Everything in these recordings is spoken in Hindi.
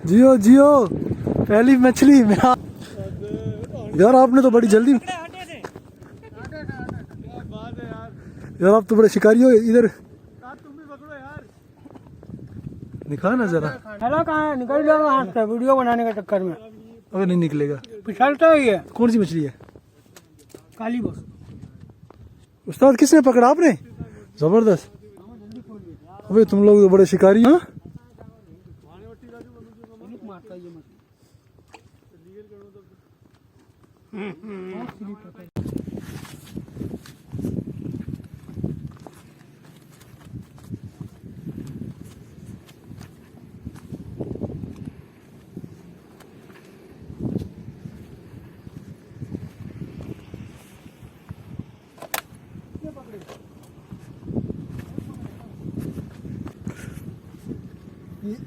जियो जियो पहली मछली मेरा यार। आपने तो बड़ी जल्दी यार, आप तो बड़े शिकारी हो इधर। दिखा ना जरा। हेलो कहाँ निकल जाओ हाथ से वीडियो बनाने के चक्कर में। अगर नहीं निकलेगा फिसलता ही है। कौन सी मछली है? काली बस। उस्ताद किसने पकड़ा? आपने? जबरदस्त। अबे तुम लोग तो बड़े शिकारी हैं।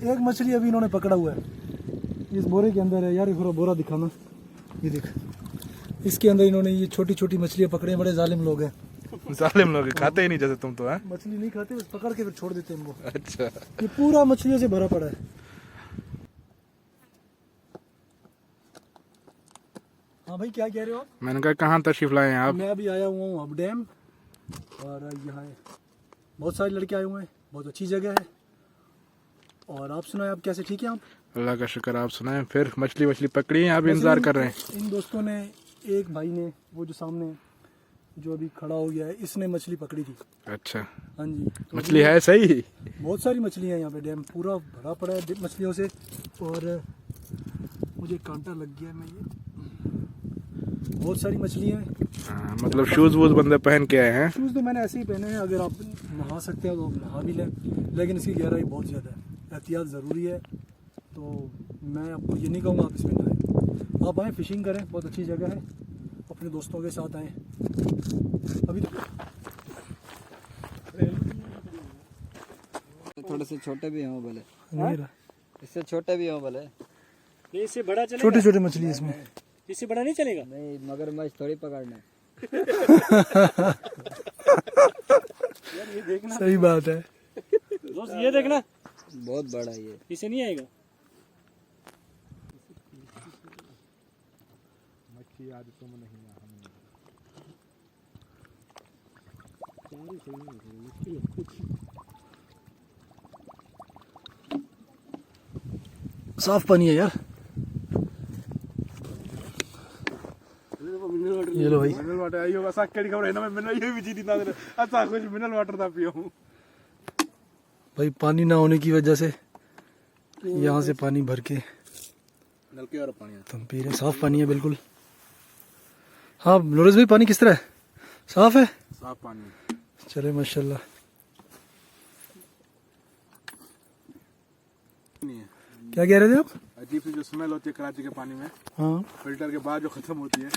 एक मछली अभी इन्होंने पकड़ा हुआ है, इस बोरे के अंदर है यार। थोड़ा बोरा दिखाना, ये देख। इसके अंदर इन्होंने ये छोटी छोटी मछलियां पकड़े। बड़े जालिम लोग हैं। जालिम लोग खाते ही नहीं जैसे तुम तो है। मछली नहीं खाते, बस पकड़ के फिर छोड़ देते हैं इनको। अच्छा, ये पूरा मछलियों से भरा पड़ा है। हाँ भाई क्या कह रहे हो आप? मैंने कहा कहाँ तशरीफ लाए हैं आप? मैं अभी आया हुआ हूँ अब डैम, और यहाँ बहुत सारे लड़के आए हुए हैं। बहुत अच्छी जगह है। और आप सुनाए, आप कैसे? ठीक है आप? अल्लाह का शुक्र। आप सुनाएं। फिर मछली पकड़ी है, आप इंतजार कर रहे हैं? इन दोस्तों ने, एक भाई ने, वो जो सामने जो अभी खड़ा हो गया है, इसने मछली पकड़ी थी। अच्छा, हाँ जी। तो मछली है सही? बहुत सारी मछलियाँ हैं यहाँ पे। डैम पूरा भरा पड़ा है मछलियों से। और मुझे कांटा लग गया। मैं ये बहुत सारी मछलियाँ हैं। हाँ, मतलब शूज वूज बंदे पहन के आए हैं? शूज़ तो मैंने ऐसे ही पहने हैं। अगर आप नहा सकते हो तो आप नहा भी लें, लेकिन इसकी गहराई बहुत ज़्यादा है, एहतियात ज़रूरी है। तो मैं आपको ये नहीं कहूँगा आप इसमें नहाएं। आप आएँ, फ़िशिंग करें, बहुत अच्छी जगह है। अपने दोस्तों के साथ आएँ। अभी थोड़े से छोटे भी हों भले, नहीं रहा। इससे छोटे भी हों भले। नहीं इससे बड़ा चलेगा। छोटे छोटे मछली इसमें। इससे बड़ा नहीं चलेगा। नहीं, मगरमच्छ थोड़ी पकड़ना है। ये देखना, सही बात है। दोस्त ये देखना, बहुत बड़ा ये। इसे नहीं आएगा। साफ पानी है यार। ये लो भाई। मिनरल वाटर आई होगा। साक केड़ी खबर है ना, मैं मिनरल ये भी चीज ना दे। अच्छा कुछ मिनरल वाटर ना पियो भाई पानी ना होने की वजह से यहाँ से पानी भर के नलके और पानी तुम पी रहे। साफ पानी है बिल्कुल। हाँ लोरेस भाई, पानी किस तरह है? साफ है? साफ पानी। चले माशाल्लाह। क्या कह रहे थे आप? अजीब सी जो स्मेल होती है कराची के पानी में, हाँ, फिल्टर के बाद जो खत्म होती है,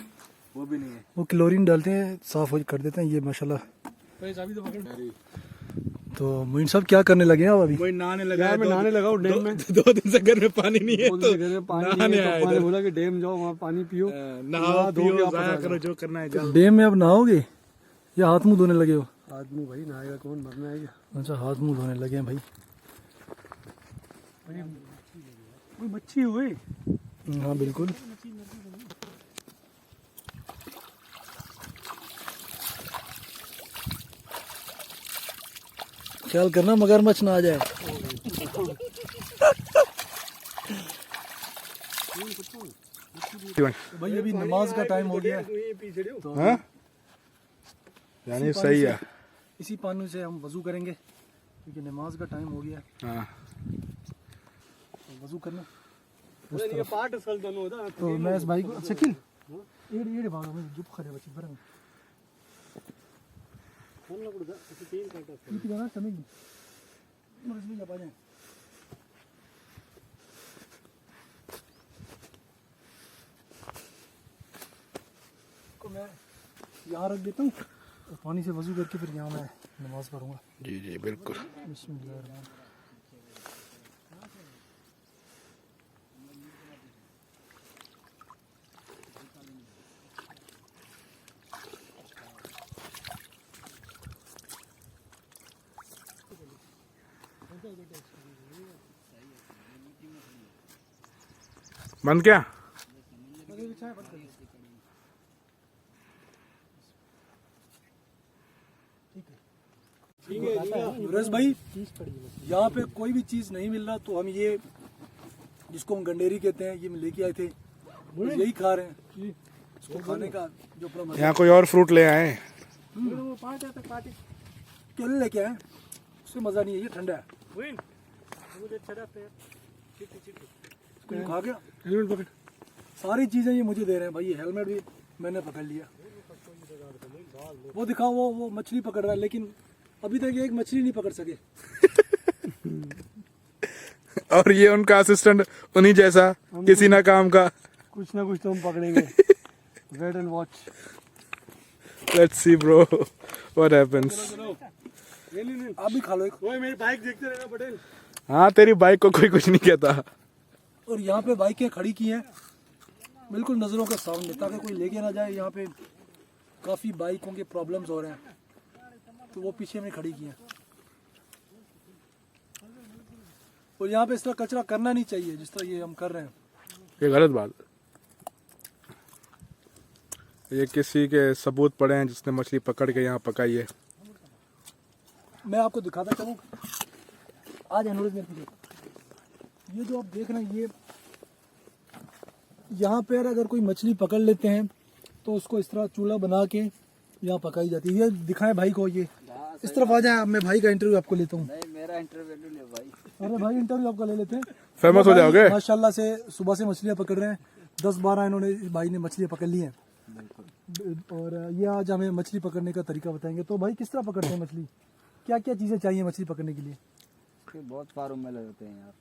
वो भी नहीं है। वो क्लोरीन डालते हैं, साफ हो कर देते हैं ये माशाल्लाह। तो मोइन साहब क्या करने लगे हैं आप अभी? वही नहाने लगा। मैं नहाने लगा हूँ डैम में। 2 दिन से घर में पानी नहीं है, तो पानी है, बोला कि डैम जाओ, वहाँ पानी पियो, नहाओ पियो, जाया करो, जो करना है जाओ। डैम में अब नहाओगे या हाथ मुंह धोने लगे हो? आदमी भाई नहाएगा कौन, मरना है क्या? अच्छा, हाथ मुंह धोने लगे हैं भाई। कोई मच्छी हुई? हाँ बिल्कुल। ख्याल करना मगरमच्छ ना आ जाए। भाई अभी नमाज का टाइम हो गया है, तो हाँ? यानी सही है। इसी पानी से हम वजू करेंगे क्योंकि नमाज का टाइम हो गया है। हाँ। तो वजू करना पार्ट असल दोनों होता है। तो मैं इस भाई को शकील ये भागा में जुप खरे बची बरंग फोन ना पड़ता ऐसे तीन काटा इतनी गाना समझ मगर इसमें जा जाए। को मैं यहाँ रख देता हूँ और पानी से वजू करके फिर यहाँ मैं नमाज पढ़ूंगा। जी जी बिल्कुल। बिस्मिल्लाह। बंद क्या? युवराज भाई, यहाँ पे कोई भी चीज़ नहीं मिल रहा तो हम ये जिसको हम गंडेरी कहते हैं ये हम लेके आए थे, बस यही खा रहे हैं। इसको खाने का जो अपना मजा। यहाँ कोई और फ्रूट ले आए? केले लेके आए, उससे मज़ा नहीं है, ये ठंडा है। मुझे अच्छा लगता है। इसको ये खा गया। हेलमेट पकड़। सारी चीज़ें ये मुझे दे रहे हैं भाई। ये हेलमेट भी मैंने पकड़ लिया। वो दिखाओ, वो मछली पकड़ रहा है, लेकिन अभी तक एक मछली नहीं पकड़ सके। और ये उनका असिस्टेंट उन्हीं जैसा किसी ना काम का। कुछ ना कुछ तो हम पकड़ेंगे। Wait and watch. Let's see bro what happens. आप भी खा लो एक। ओए मेरी बाइक देखते रहना पटेल। हाँ तेरी बाइक को कोई कुछ नहीं कहता। और यहाँ पे बाइकें खड़ी की हैं बिल्कुल नज़रों के सामने, ताकि कोई लेके ना जाए। यहाँ पे काफ़ी बाइकों के प्रॉब्लम्स हो रहे हैं, तो वो पीछे में खड़ी की हैं। और यहाँ पे इस तरह कचरा करना नहीं चाहिए जिस तरह ये हम कर रहे हैं। ये गलत बात। ये किसी के सबूत पड़े हैं जिसने मछली पकड़ के यहाँ पकाई है। मैं आपको दिखाता चलूँ। आज अनुरोध मेरे पीछे, ये जो आप देख रहे हैं, ये यहाँ पे अगर कोई मछली पकड़ लेते हैं तो उसको इस तरह चूल्हा बना के यहाँ पकाई जाती है। ये दिखाएं भाई को, ये इस तरफ आ जाए। मैं भाई का इंटरव्यू आपको लेता हूँ। नहीं मेरा इंटरव्यू ले भाई। अरे भाई इंटरव्यू आपका ले लेते हैं। फेमस हो जाओगे। माशाल्लाह से सुबह से मछलियाँ पकड़ रहे हैं। 10-12 इन्होंने भाई ने मछलियाँ पकड़ ली हैं। और ये आज हमें मछली पकड़ने का तरीका बताएंगे। तो भाई किस तरह पकड़ते हैं मछली, क्या क्या चीज़ें चाहिए मछली पकड़ने के लिए? बहुत फार्मूले होते हैं यार।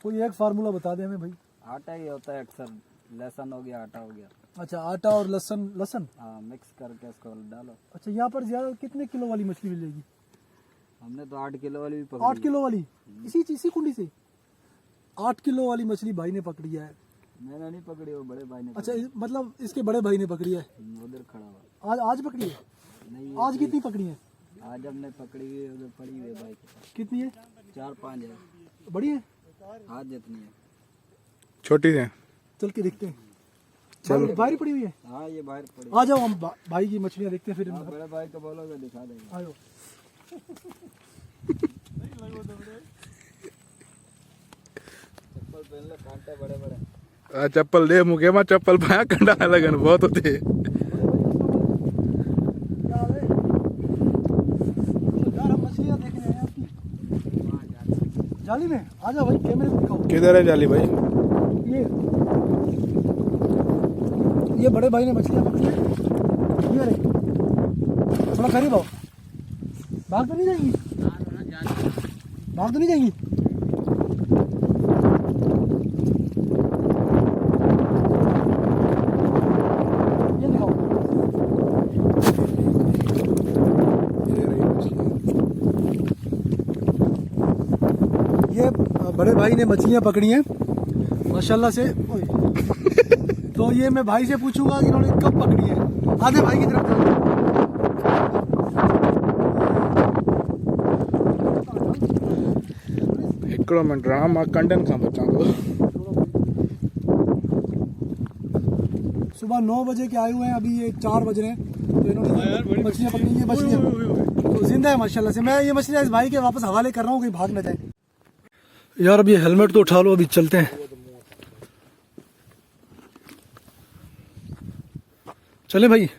कोई एक फार्मूला बता दें हमें भाई। आटा ही होता है अक्सर। लहसुन हो गया, आटा हो गया। अच्छा, आटा और लहसुन। हाँ मिक्स करके इसको डालो। अच्छा, यहाँ पर ज्यादा कितने किलो वाली मछली मिलेगी? हमने तो 8 किलो वाली भी 8 पकड़ी। किलो वाली इसी कुंडी से 8 किलो वाली मछली भाई ने पकड़ी है। मैंने नहीं पकड़ी, वो बड़े भाई ने अच्छा, मतलब इसके बड़े भाई ने पकड़ी है। उधर खड़ा हुआ। आज पकड़ी है? नहीं आज कितनी पकड़ी है? आज हमने पकड़ी हुई है, उधर पड़ी हुई है भाई के पास। कितनी है? 4-5 है। बड़ी है? हाथ जितनी है। छोटी है। चल के देखते हैं। चलो, बाहर ही पड़ी हुई है। हाँ ये बाहर पड़ी। आ जाओ, हम भाई की मछलियाँ देखते हैं फिर। हाँ, बड़े भाई को बोलोगे दिखा देंगे। आयो। चप्पल पहन लो, कांटे बड़े बड़े। चप्पल दे मुके में चप्पल पाया कंडा लगन बहुत होते। क्या हाल है? यार हम मछलियाँ देखने आए हैं आपकी जाली में। आ जाओ भाई, कैमरे में दिखाओ। किधर है जाली भाई? ये बड़े भाई ने मछलियाँ पकड़ी है। ये रही, थोड़ा करीब आओ। भाग तो नहीं जाएंगी? भाग तो नहीं जाएंगी? ये दिखाओ। ये बड़े भाई ने मछलियाँ पकड़ी हैं माशाल्लाह से। तो ये मैं भाई से पूछूंगा कि इन्होंने कब पकड़ी है। आधे भाई की तरफ जाओ। हिकिड़ो मिनट रहा, मां कंडन खां बचां थो। सुबह 9 बजे के आए हुए हैं, अभी ये 4 बज रहे हैं। तो इन्होंने मछलियाँ पकड़ी। ये मछलियाँ तो जिंदा है माशाल्लाह से। मैं ये मछलियाँ इस भाई के वापस हवाले कर रहा हूँ, कहीं भाग न जाए। यार अब ये हेलमेट तो उठा लो, अभी चलते हैं। चले भाई।